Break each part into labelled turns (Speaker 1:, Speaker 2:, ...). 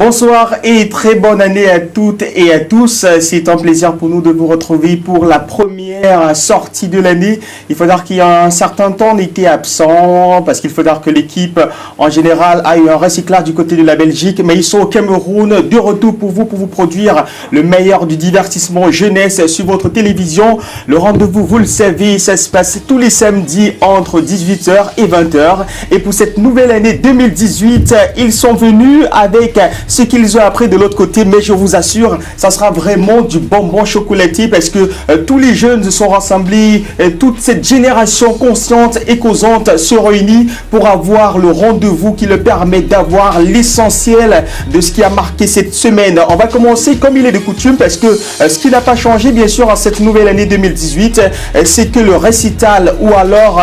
Speaker 1: Bonsoir et très bonne année à toutes et à tous. C'est un plaisir pour nous de vous retrouver pour la première sortie de l'année. Il faut dire qu'il y a un certain temps on était absent parce qu'il faut dire que l'équipe en général a eu un recyclage du côté de la Belgique, mais ils sont au Cameroun de retour pour vous produire le meilleur du divertissement jeunesse sur votre télévision. Le rendez-vous, vous le savez, ça se passe tous les samedis entre 18h et 20h. Et pour cette nouvelle année 2018, ils sont venus avec ce qu'ils ont appris de l'autre côté, mais je vous assure, ça sera vraiment du bonbon chocolatier parce que tous les jeunes se sont rassemblés, toute cette génération consciente et causante se réunit pour avoir le rendez-vous qui leur permet d'avoir l'essentiel de ce qui a marqué cette semaine. On va commencer comme il est de coutume parce que ce qui n'a pas changé bien sûr en cette nouvelle année 2018, c'est que le récital ou alors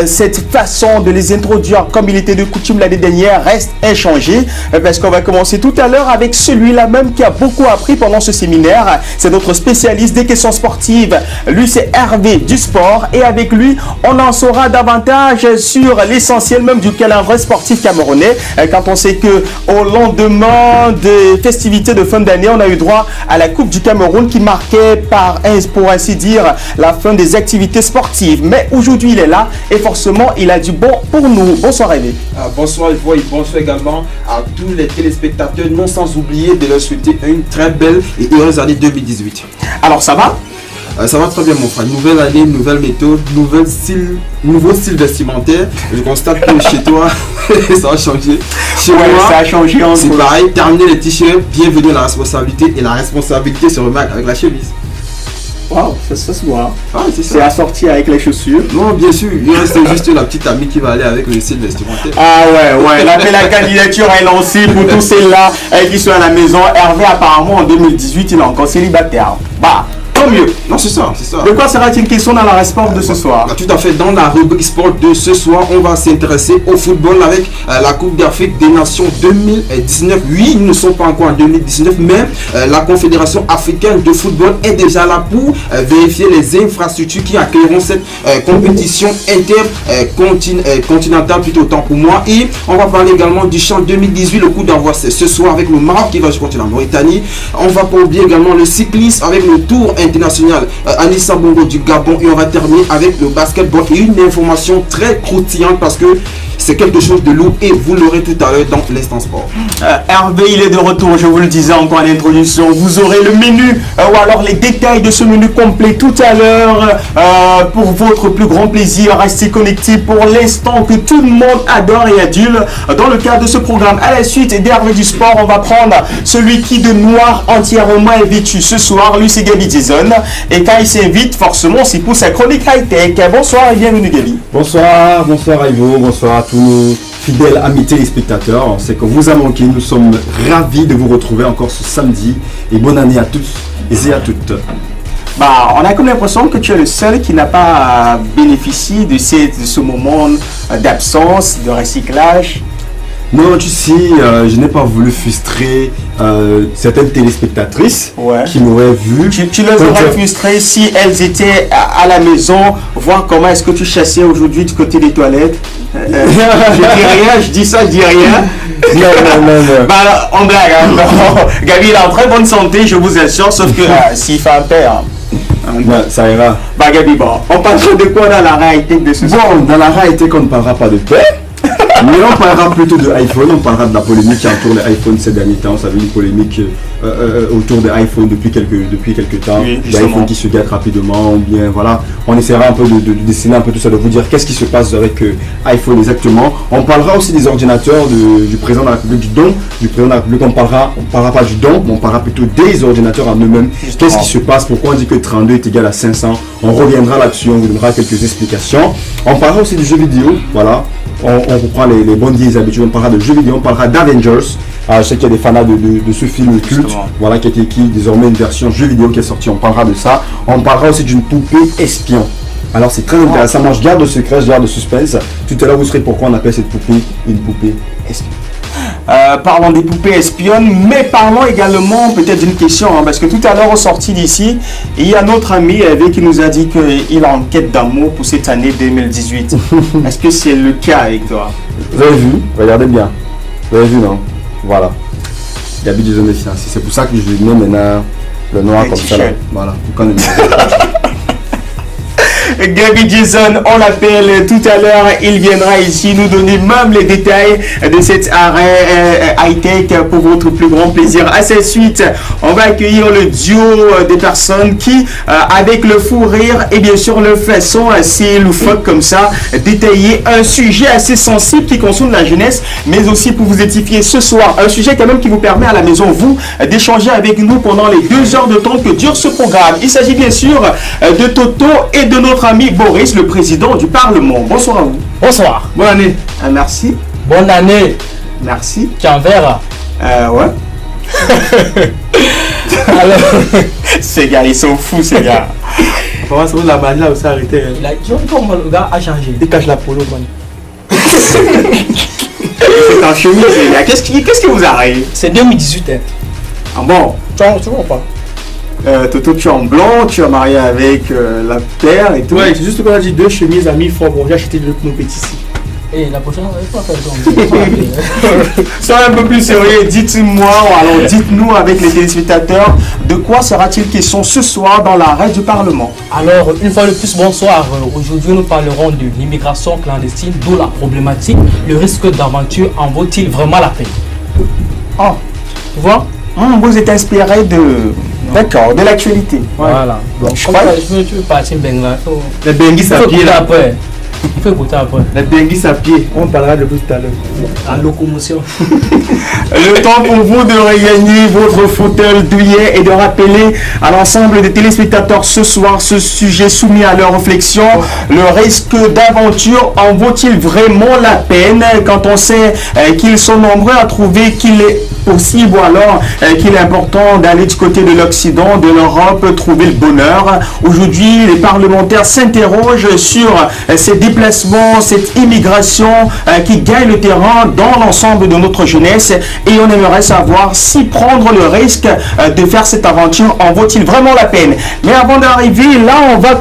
Speaker 1: cette façon de les introduire comme il était de coutume l'année dernière reste inchangé parce qu'on va commencer tout à l'heure avec celui-là même qui a beaucoup appris pendant ce séminaire. C'est notre spécialiste des questions sportives. Lui, c'est Hervé du sport. Et avec lui, on en saura davantage sur l'essentiel même du calendrier sportif camerounais. Quand on sait que au lendemain des festivités de fin d'année, on a eu droit à la Coupe du Cameroun qui marquait pour ainsi dire la fin des activités sportives. Mais aujourd'hui, il est là et forcément, il a du bon pour nous. Bonsoir Hervé.
Speaker 2: Bonsoir Yvo et bonsoir également à tous les téléspectateurs, non sans oublier de leur souhaiter une très belle et heureuse année 2018.
Speaker 1: Alors ça va?
Speaker 2: Ça va très bien mon frère, nouvelle année, nouvelle méthode, nouveau style vestimentaire. Je constate que chez toi, ça a changé. Chez moi,
Speaker 1: ça a changé.
Speaker 2: C'est pareil, terminer les t-shirts, bienvenue à la responsabilité et la responsabilité se remet avec la chemise.
Speaker 1: Waouh, ça se voit.
Speaker 2: Ah,
Speaker 1: c'est assorti avec les chaussures.
Speaker 2: Non, bien sûr, il reste juste la petite amie qui va aller avec le style vestimentaire.
Speaker 1: Ah ouais, la candidature est lancée pour tous ceux-là qui sont à la maison. Hervé, apparemment, en 2018, il est encore célibataire. Bah, tant mieux.
Speaker 2: Non, c'est ça.
Speaker 1: De quoi sera-t-il question dans la sport de ce soir?
Speaker 2: Tout à fait, dans la rubrique sport de ce soir, on va s'intéresser au football avec la Coupe d'Afrique des Nations 2019. Oui, nous ne sommes pas encore en 2019, mais la Confédération africaine de football est déjà là pour vérifier les infrastructures qui accueilleront cette compétition intercontinentale, plutôt autant pour moi. Et on va parler également du champ 2018, le coup d'envoi c'est ce soir avec le Maroc qui va jouer contre la Mauritanie. On va pas oublier également le cyclisme avec le Tour international Anissa Bongo du Gabon, et on va terminer avec le basketball et une information très croustillante parce que c'est quelque chose de lourd et vous l'aurez tout à l'heure dans l'instant sport.
Speaker 1: Hervé, il est de retour, je vous le disais encore en introduction. Vous aurez le menu ou alors les détails de ce menu complet tout à l'heure pour votre plus grand plaisir. Restez connectés pour l'instant que tout le monde adore et adule dans le cadre de ce programme. À la suite d'Hervé du sport, on va prendre celui qui de noir entièrement est vêtu ce soir. Lui, c'est Gabi Jason. Et quand il s'invite, forcément, c'est pour sa chronique high-tech. Bonsoir et bienvenue Gabi.
Speaker 3: Bonsoir Ivo, bonsoir à tous nos fidèles amis téléspectateurs. On sait qu'on vous a manqué, nous sommes ravis de vous retrouver encore ce samedi et bonne année à tous et à toutes.
Speaker 1: Bah, on a comme l'impression que tu es le seul qui n'a pas bénéficié de ce moment d'absence, de recyclage.
Speaker 3: Non, tu sais, je n'ai pas voulu frustrer certaines téléspectatrices qui m'auraient vu.
Speaker 1: Tu les aurais frustrées si elles étaient à la maison, voir comment est-ce que tu chassais aujourd'hui du côté des toilettes. Je dis rien, je dis ça, je dis rien.
Speaker 3: Non.
Speaker 1: Bah, on blague, hein. Non. Gabi, il est en très bonne santé, je vous assure, sauf que s'il fait un père.
Speaker 3: Ouais, ça ira.
Speaker 1: Bah, Gabi, bon, on parlera de quoi dans la réalité de ce soir?
Speaker 3: Bon, dans la réalité, qu'on ne parlera pas de paix. Mais on parlera plutôt de iPhone, on parlera de la polémique qui entoure l'iPhone ces derniers temps. Ça avait une polémique autour de iPhone depuis quelques temps.
Speaker 1: Oui,
Speaker 3: l'iPhone qui se gâte rapidement, ou bien voilà. On essaiera un peu de dessiner un peu tout ça, de vous dire qu'est-ce qui se passe avec iPhone exactement. On parlera aussi des ordinateurs du président de la République, du don du président de la République. On parlera pas du don, mais on parlera plutôt des ordinateurs en eux-mêmes. Qu'est-ce qui se passe? Pourquoi on dit que 32 est égal à 500? On reviendra là-dessus, on vous donnera quelques explications. On parlera aussi du jeu vidéo, voilà. On reprend les bonnes vieilles habitudes, on parlera de jeux vidéo, on parlera d'Avengers. Je sais qu'il y a des fanats de ce film culte, voilà, qui est désormais une version jeu vidéo qui est sortie, on parlera de ça. On parlera aussi d'une poupée espion. Alors c'est très intéressant, moi je garde le secret, je garde le suspense. Tout à l'heure vous saurez pourquoi on appelle cette poupée une poupée espion.
Speaker 1: Parlons des poupées espionnes, mais parlons également peut-être d'une question, hein, parce que tout à l'heure, au sorti d'ici, il y a notre ami qui nous a dit qu'il est en quête d'amour pour cette année 2018. Est-ce que c'est le cas avec toi?
Speaker 3: Vous avez vu? Regardez bien. Vous avez vu, non? Voilà. Gabi Jason est financier. C'est pour ça que je lui mets maintenant le noir comme ça. Là. Voilà.
Speaker 1: Gabi Jason, on l'appelle tout à l'heure, il viendra ici nous donner même les détails de cet arrêt high-tech pour votre plus grand plaisir. À cette suite, on va accueillir le duo des personnes qui, avec le fou rire et bien sûr le façon assez loufoque comme ça, détailler un sujet assez sensible qui concerne la jeunesse, mais aussi pour vous édifier ce soir. Un sujet quand même qui vous permet à la maison, vous, d'échanger avec nous pendant les 2 heures de temps que dure ce programme. Il s'agit bien sûr de Toto et de notre ami Boris, le président du Parlement. Bonsoir à vous.
Speaker 4: Bonsoir.
Speaker 2: Bonne année.
Speaker 1: Merci.
Speaker 4: Bonne année.
Speaker 1: Merci.
Speaker 4: Tu as un verre?
Speaker 1: Ouais.
Speaker 4: Alors,
Speaker 1: ces gars, ils sont fous, ces gars.
Speaker 5: Comment ça, la magie là aussi arrêté.
Speaker 4: tu vois comment le gars a changé.
Speaker 5: Il cache la polo, man.
Speaker 1: C'est en chemise, les gars. Qu'est-ce qui vous arrive?
Speaker 4: C'est 2018. Hein.
Speaker 1: Ah bon?
Speaker 4: Tu vois pas?
Speaker 1: Toto, tu es en blanc, tu es marié avec la terre et tout.
Speaker 5: Ouais, c'est juste qu'on a dit 2 chemises à 1000 francs. Bon, j'ai acheté 2 pneus petits ici.
Speaker 4: Et la prochaine, on va pas faire ça.
Speaker 1: Soyez un peu plus sérieux, dites-moi, ou alors dites-nous avec les téléspectateurs, de quoi sera-t-il question ce soir dans l'arrêt du Parlement?
Speaker 4: Alors, une fois de plus, bonsoir. Aujourd'hui, nous parlerons de l'immigration clandestine, d'où la problématique. Le risque d'aventure en vaut-il vraiment la peine?
Speaker 1: Oh,
Speaker 4: tu vois?
Speaker 1: Vous êtes inspiré de... D'accord, de l'actualité.
Speaker 4: Ouais. Voilà. Donc,
Speaker 1: je
Speaker 4: comme
Speaker 1: crois...
Speaker 4: ça, tu veux partir Benga.
Speaker 5: Les benguis à pied là.
Speaker 4: Après. Il faut écouter après.
Speaker 5: Les benguis à pied. On parlera de plus tout à l'heure.
Speaker 4: La locomotion.
Speaker 1: Le temps pour vous de regagner votre fauteuil douillet et de rappeler à l'ensemble des téléspectateurs ce soir ce sujet soumis à leur réflexion. Le risque d'aventure en vaut-il vraiment la peine quand on sait qu'ils sont nombreux à trouver qu'il est possible ou alors qu'il est important d'aller du côté de l'Occident, de l'Europe, trouver le bonheur. Aujourd'hui, les parlementaires s'interrogent sur ces déplacements, cette immigration qui gagne le terrain dans l'ensemble de notre jeunesse et on aimerait savoir si prendre le risque de faire cette aventure en vaut-il vraiment la peine. Mais avant d'arriver là, on va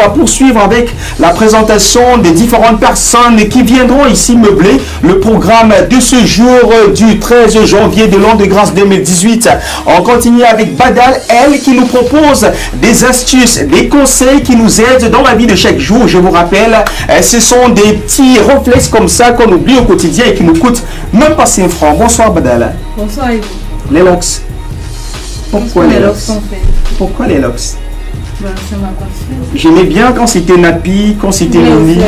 Speaker 1: poursuivre avec la présentation des différentes personnes qui viendront ici meubler le programme de ce jour du 13 janvier de l'an de grâce 2018. On continue avec Badal, elle qui nous propose des astuces, des conseils qui nous aident dans la vie de chaque jour. Je vous rappelle, ce sont des petits réflexes comme ça qu'on oublie au quotidien et qui nous coûtent même pas 5 francs. Bonsoir Badal.
Speaker 6: Bonsoir et vous.
Speaker 1: Les locks. Pourquoi les locks? Pourquoi les locks?
Speaker 6: Ben, c'est ma coiffure.
Speaker 1: J'aimais bien quand c'était nappy, quand c'était Mimi.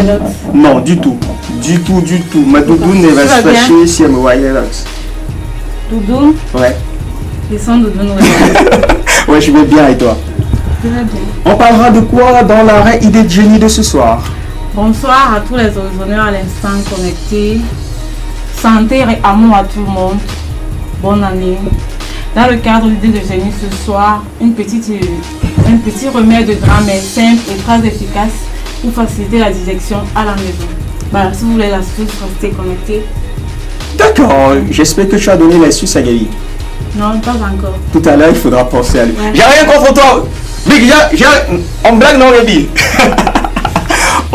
Speaker 1: Non, du tout. Du tout. Ma doudoune ne va se fâcher si elle me voit les locks.
Speaker 6: Doudoune?
Speaker 1: Ouais.
Speaker 6: Et sans doudoune,
Speaker 1: ouais, je vais bien et toi?
Speaker 6: Je vais bien.
Speaker 1: On parlera de quoi dans l'arrêt idée de génie de ce soir?
Speaker 6: Bonsoir à tous les honneurs à l'instant connectés. Santé et amour à tout le monde. Bonne année. Dans le cadre d'idée de génie ce soir, un petit remède de grammaire simple et très efficace pour faciliter la digestion à la maison. Voilà, si vous voulez l'astuce, restez connectés.
Speaker 1: D'accord, j'espère que tu as donné l'astuce à Gabi.
Speaker 6: Non, pas encore.
Speaker 1: Tout à l'heure, il faudra penser à lui.
Speaker 6: Ouais.
Speaker 1: J'ai rien contre toi. Mais on blague non, Gabi.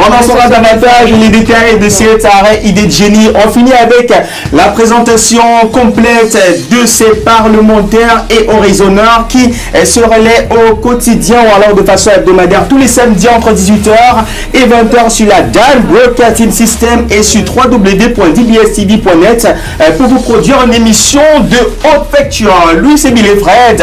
Speaker 1: On en saura davantage les détails de cet arrêt idée de génie. On finit avec la présentation complète de ces parlementaires et horizonneurs qui se relaient au quotidien ou alors de façon hebdomadaire tous les samedis entre 18h et 20h sur la DAN Broadcasting System et sur www.dbstv.net pour vous produire une émission de haute facture. Lui, c'est Billy Fred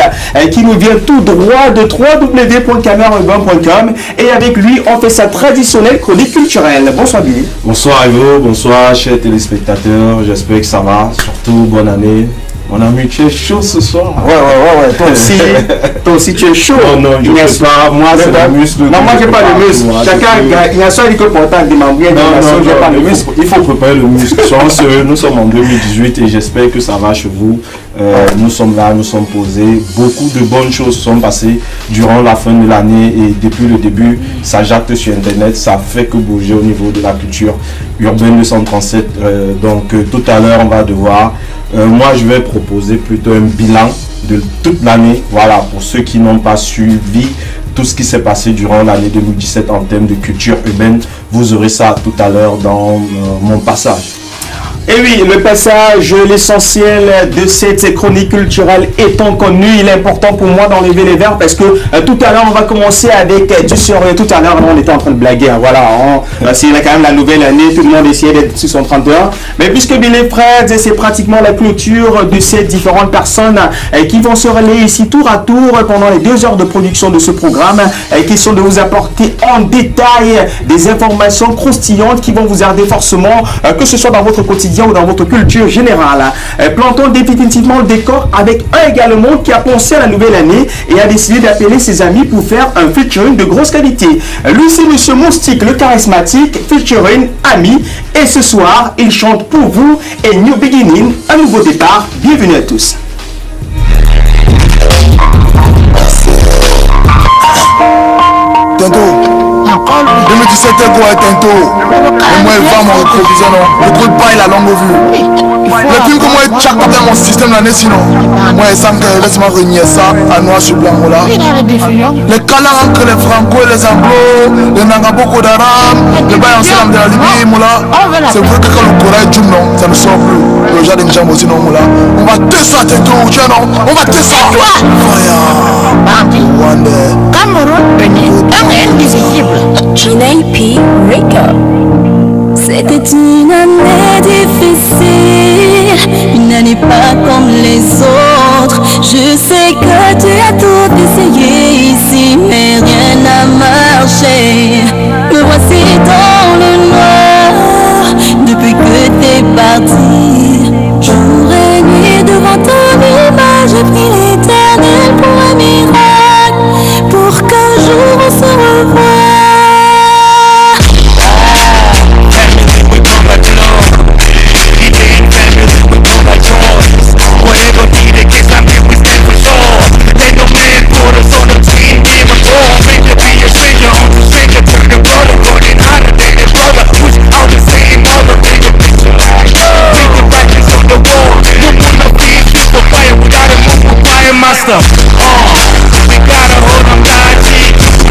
Speaker 1: qui nous vient tout droit de www.camerurban.com et avec lui, on fait sa traditionnelle chronique culturelle. Bonsoir Billy.
Speaker 3: Bonsoir Ivo, bonsoir chers téléspectateurs, j'espère que ça va, surtout bonne année. Mon ami, tu es chaud ce soir.
Speaker 1: Ouais, toi aussi tu es chaud.
Speaker 3: Non, je ne sais pas, moi c'est le muscle.
Speaker 1: Non, moi j'ai pas le muscle. Chacun, il y a soit il faut porter des membres, j'ai pas le muscle.
Speaker 3: Il faut préparer le muscle. Soyons sérieux, nous sommes en 2018 et j'espère que ça va chez vous. Nous sommes là, nous sommes posés. Beaucoup de bonnes choses sont passées durant la fin de l'année et depuis le début, ça jacte sur Internet, ça fait que bouger au niveau de la culture urbaine 237. Donc tout à l'heure, on va devoir... moi, je vais proposer plutôt un bilan de toute l'année. Voilà, pour ceux qui n'ont pas suivi tout ce qui s'est passé durant l'année 2017 en termes de culture urbaine, vous aurez ça tout à l'heure dans mon passage.
Speaker 1: Et oui, le passage, l'essentiel de cette chronique culturelle étant connu, il est important pour moi d'enlever les verres parce que tout à l'heure, on va commencer avec du sérieux. Tout à l'heure, on était en train de blaguer. Hein, voilà, c'est quand même la nouvelle année, tout le monde essayait d'être sur son 31. Mais puisque Billy Fred, c'est pratiquement la clôture de ces différentes personnes qui vont se relayer ici tour à tour pendant les 2 heures de production de ce programme, qui sont de vous apporter en détail des informations croustillantes qui vont vous aider forcément, que ce soit dans votre quotidien ou dans votre culture générale. Plantons définitivement le décor avec un également qui a pensé à la nouvelle année et a décidé d'appeler ses amis pour faire un featuring de grosse qualité. Lui, c'est Monsieur Moustique, le charismatique, featuring Ami. Et ce soir, il chante pour vous et New Beginning, un nouveau départ. Bienvenue à tous.
Speaker 7: Tantôt 2017 est quoi tantôt? Et moi, il va mon rétroviseur, non? Le coup de paille, la longue vue. Le film que moi, il tchaque dans mon système l'année, sinon. Moi, il semble que laisse-moi renier ça à noir sur blanc, là. Les câlins entre les franco et les anglo, les nangaboko d'Aram, les bails en salam de la Libye, moula. C'est vrai que quand le courage est non, ça ne sort plus. Le jardin de Jambo, sinon, moula. On va te ça, tantôt, tu vois, non? On va te ça.
Speaker 8: Cameroun, indivisible. JNP Record. C'était une année difficile, une année pas comme les autres. Je sais que tu as tout essayé ici, mais rien n'a marché. Me voici dans le noir, depuis que t'es parti.